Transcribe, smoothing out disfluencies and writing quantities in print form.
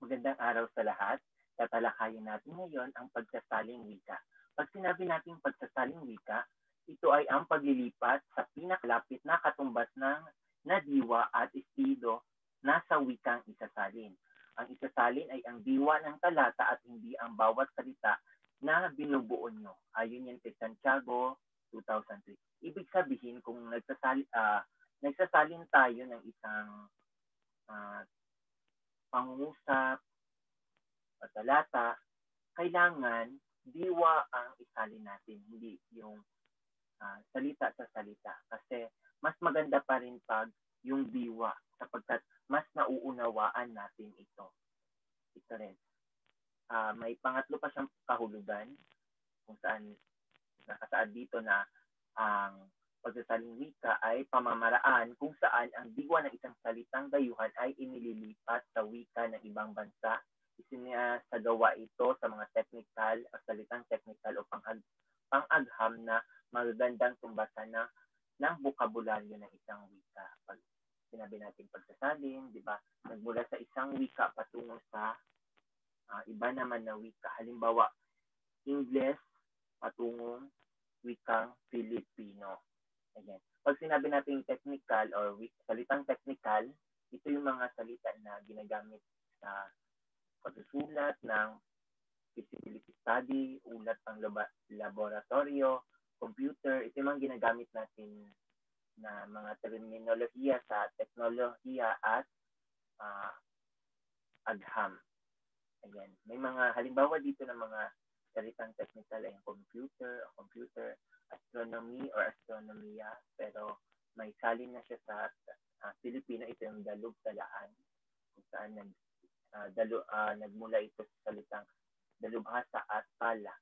Magandang araw sa lahat. Tatalakayin natin ngayon ang pagsasaling wika. Pag sinabi nating pagsasaling wika, ito ay ang paglilipat sa pinakalapit na katumbas ng nadiwa at estilo na sa wikang isasalin. Ang isasalin ay ang diwa ng talata at hindi ang bawat salita na binubuo nyo. Ayon yan kay Santiago 2003. Ibig sabihin kung nagsasalin tayo ng isang ah, pangungusap o talata, kailangan diwa ang isalin natin, hindi yung salita sa salita. Kasi mas maganda pa rin pag yung diwa sapagkat mas nauunawaan natin ito. Ito rin. May pangatlo pa siyang kahulugan kung saan nakasaad dito na ang pagsasaling wika ay pamamaraan kung saan ang diwa ng isang salitang dayuhan ay inililipat sa wika ng ibang bansa. Isinasagawa ito sa mga technical o salitang technical o pang-agham na magagandang tumbasan ng bokabularyo ng isang wika. Pag sinabi natin pagsasalin, di ba, nagmula sa isang wika patungo sa iba naman na wika. Halimbawa, English patungong wikang Filipino. Ayan. Pag sinabi natin technical or salitang technical, ito yung mga salita na ginagamit sa pagsusulat ng feasibility study, ulat pang laboratorio, computer. Ito yung mga ginagamit natin na mga terminolohiya sa teknolohiya at agham. Ayan. May mga halimbawa dito ng mga salitang technical ay computer, astronomy or astronomia, pero may salin na siya sa Filipino, ito yung dalubtalaan, kung saan nagmula ito sa salitang dalubhasa at pala.